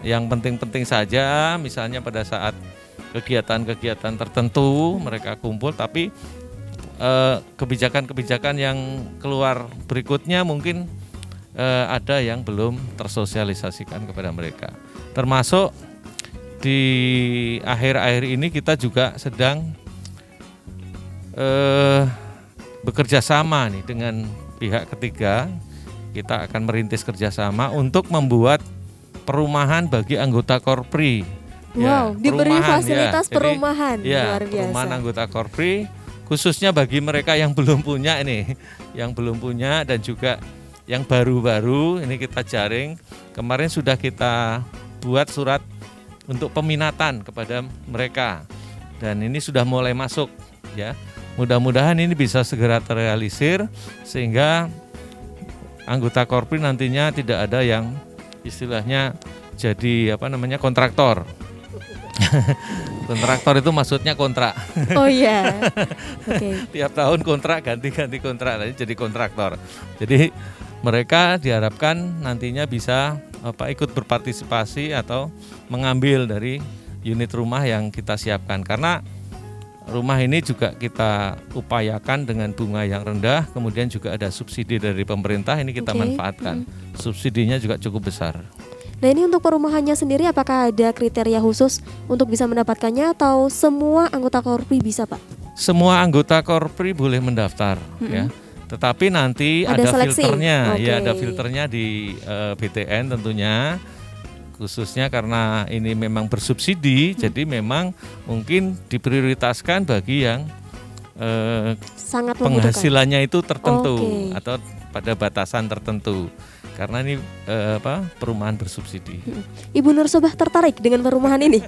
yang penting-penting saja, misalnya pada saat kegiatan-kegiatan tertentu mereka kumpul, tapi kebijakan-kebijakan yang keluar berikutnya mungkin ada yang belum tersosialisasikan kepada mereka. Termasuk di akhir-akhir ini kita juga sedang bekerja sama nih dengan pihak ketiga. Kita akan merintis kerjasama untuk membuat perumahan bagi anggota Korpri. Wow, diberi perumahan, fasilitas Jadi, perumahan, ya, luar biasa. perumahan anggota Korpri khususnya bagi mereka yang belum punya ini, yang belum punya dan juga yang baru-baru ini kita jaring. Kemarin sudah kita buat surat untuk peminatan kepada mereka dan ini sudah mulai masuk ya. Mudah-mudahan ini bisa segera terrealisir sehingga anggota Korpri nantinya tidak ada yang istilahnya jadi kontraktor. Kontraktor itu maksudnya kontrak. Oh iya. Oke. Tiap tahun kontrak ganti-ganti kontrak jadi kontraktor. Jadi mereka diharapkan nantinya bisa ikut berpartisipasi atau mengambil dari unit rumah yang kita siapkan, karena rumah ini juga kita upayakan dengan bunga yang rendah, kemudian juga ada subsidi dari pemerintah, ini kita Oke. manfaatkan. Subsidinya juga cukup besar. Nah, ini untuk perumahannya sendiri apakah ada kriteria khusus untuk bisa mendapatkannya atau semua anggota Korpri bisa, Pak? Semua anggota Korpri boleh mendaftar ya. Tetapi nanti Ada ada seleksi? filternya, Oke. ya ada filternya di BTN tentunya. Khususnya karena ini memang bersubsidi, jadi memang mungkin diprioritaskan bagi yang Sangat membutuhkan. penghasilannya itu tertentu Oke. atau pada batasan tertentu. Karena ini perumahan bersubsidi. Ibu Nursobah tertarik dengan perumahan ini?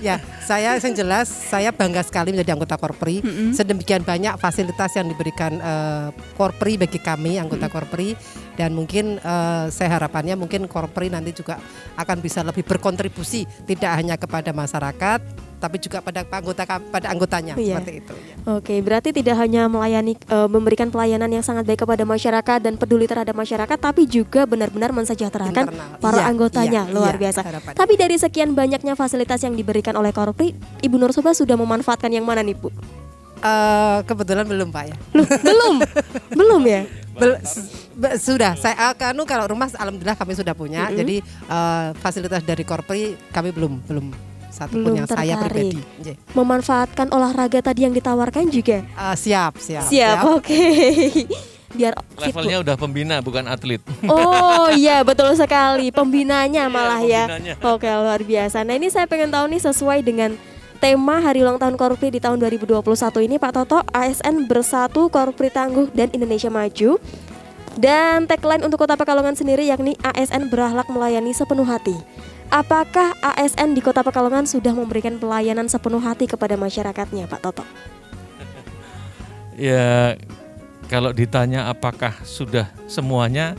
Ya, saya yang jelas saya bangga sekali menjadi anggota Korpri. Sedemikian banyak fasilitas yang diberikan Korpri bagi kami anggota Korpri, dan mungkin saya harapannya mungkin Korpri nanti juga akan bisa lebih berkontribusi tidak hanya kepada masyarakat tapi juga pada anggotanya. Iya. Seperti itu. Oke, berarti tidak hanya melayani memberikan pelayanan yang sangat baik kepada masyarakat dan peduli terhadap masyarakat, tapi juga benar-benar mensejahterakan Internal. para Iya, anggotanya. iya, Luar iya, biasa. harapannya. Tapi dari sekian banyaknya fasilitas yang diberikan oleh Korpri, Ibu Nursobah sudah memanfaatkan yang mana nih, Bu? Kebetulan belum, Pak ya. Loh, belum ya? Sudah saya kalau rumah alhamdulillah kami sudah punya. Jadi fasilitas dari Korpri kami belum satu pun Belum yang saya tertarik. pribadi. Nggih. Memanfaatkan olahraga tadi yang ditawarkan juga. Siap. Oke. Biar fit, Bu. Levelnya udah pembina bukan atlet. Oh iya, betul sekali. Pembinanya malah ya. pembinanya. Oke, luar biasa. Nah, ini saya pengen tahu nih sesuai dengan tema Hari Ulang Tahun Korpri di tahun 2021 ini, Pak Toto, ASN Bersatu, Korpri Tangguh dan Indonesia Maju. Dan tagline untuk Kota Pekalongan sendiri yakni ASN berakhlak melayani sepenuh hati. Apakah ASN di Kota Pekalongan sudah memberikan pelayanan sepenuh hati kepada masyarakatnya, Pak Toto? Ya, kalau ditanya apakah sudah semuanya,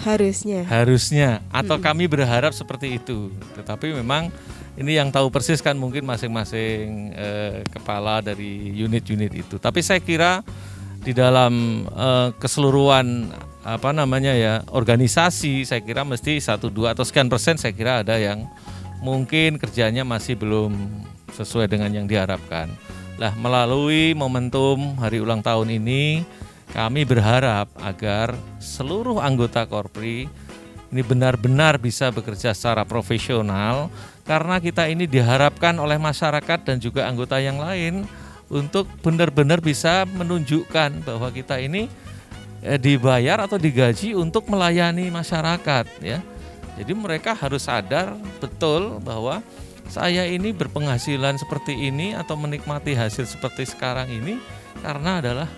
Harusnya. Atau kami berharap seperti itu. Tetapi memang ini yang tahu persis kan mungkin masing-masing kepala dari unit-unit itu. Tapi saya kira di dalam keseluruhan organisasi, saya kira mesti 1, 2 atau sekian persen, saya kira ada yang mungkin kerjanya masih belum sesuai dengan yang diharapkan. Lah, melalui momentum hari ulang tahun ini, kami berharap agar seluruh anggota Korpri ini benar-benar bisa bekerja secara profesional, karena kita ini diharapkan oleh masyarakat dan juga anggota yang lain untuk benar-benar bisa menunjukkan bahwa kita ini dibayar atau digaji untuk melayani masyarakat, ya. Jadi mereka harus sadar betul bahwa saya ini berpenghasilan seperti ini atau menikmati hasil seperti sekarang ini karena adalah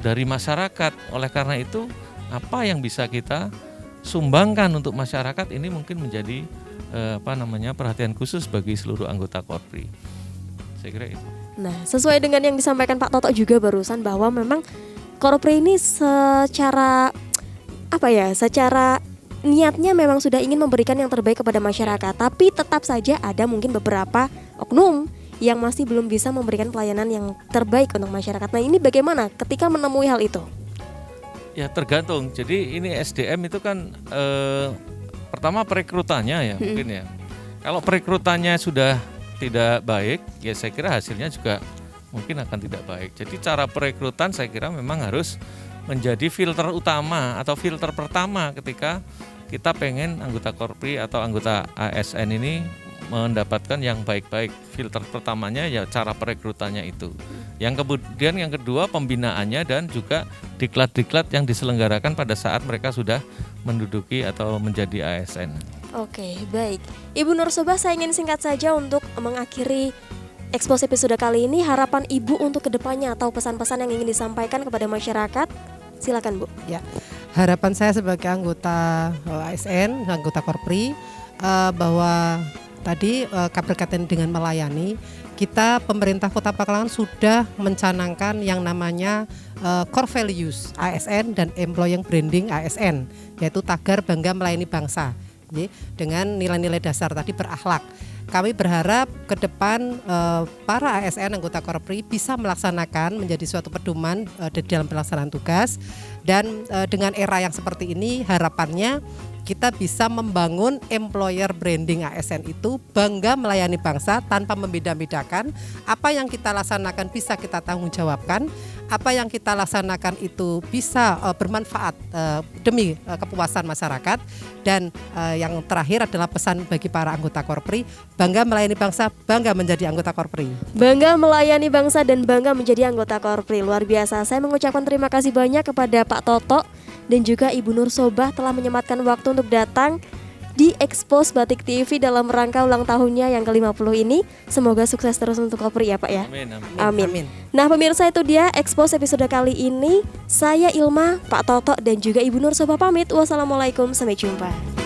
dari masyarakat. Oleh karena itu, apa yang bisa kita sumbangkan untuk masyarakat ini mungkin menjadi perhatian khusus bagi seluruh anggota Korpri. Saya kira itu. Nah, sesuai dengan yang disampaikan Pak Toto juga barusan, bahwa memang Korpri ini secara niatnya memang sudah ingin memberikan yang terbaik kepada masyarakat, tapi tetap saja ada mungkin beberapa oknum yang masih belum bisa memberikan pelayanan yang terbaik untuk masyarakat. Nah, ini bagaimana ketika menemui hal itu? Ya, tergantung. Jadi ini SDM itu kan pertama perekrutannya ya mungkin ya. Kalau perekrutannya sudah tidak baik, ya saya kira hasilnya juga mungkin akan tidak baik. Jadi cara perekrutan saya kira memang harus menjadi filter utama atau filter pertama ketika kita pengen anggota Korpri atau anggota ASN ini mendapatkan yang baik-baik. Filter pertamanya ya cara perekrutannya itu. Yang kemudian yang kedua pembinaannya dan juga diklat-diklat yang diselenggarakan pada saat mereka sudah menduduki atau menjadi ASN. Oke, baik. Ibu Nur Sobah, saya ingin singkat saja untuk mengakhiri Expose episode kali ini. Harapan Ibu untuk kedepannya atau pesan-pesan yang ingin disampaikan kepada masyarakat, silakan Bu. Ya, harapan saya sebagai anggota ASN, anggota Korpri, bahwa tadi berkaitan dengan melayani, kita pemerintah Kota Pekalongan sudah mencanangkan yang namanya core values ASN dan employee branding ASN, yaitu tagar bangga melayani bangsa, dengan nilai-nilai dasar tadi berakhlak. Kami berharap ke depan para ASN anggota Korpri bisa melaksanakan menjadi suatu pedoman di dalam pelaksanaan tugas, dan dengan era yang seperti ini harapannya kita bisa membangun employer branding ASN itu bangga melayani bangsa tanpa membeda-bedakan. Apa yang kita laksanakan bisa kita tanggung jawabkan, apa yang kita laksanakan itu bisa bermanfaat demi kepuasan masyarakat. Dan yang terakhir adalah pesan bagi para anggota Korpri, bangga melayani bangsa, bangga menjadi anggota Korpri. Bangga melayani bangsa dan bangga menjadi anggota Korpri. Luar biasa. Saya mengucapkan terima kasih banyak kepada Pak Toto dan juga Ibu Nur Sobah telah menyempatkan waktu untuk datang di Expose Batik TV dalam rangka ulang tahunnya yang ke-50 ini. Semoga sukses terus untuk Korpri ya Pak ya. Amin, amin. Amin. Amin. Nah pemirsa, itu dia Expose episode kali ini. Saya Ilma, Pak Toto dan juga Ibu Nur Sobah pamit. Wassalamualaikum, sampai jumpa.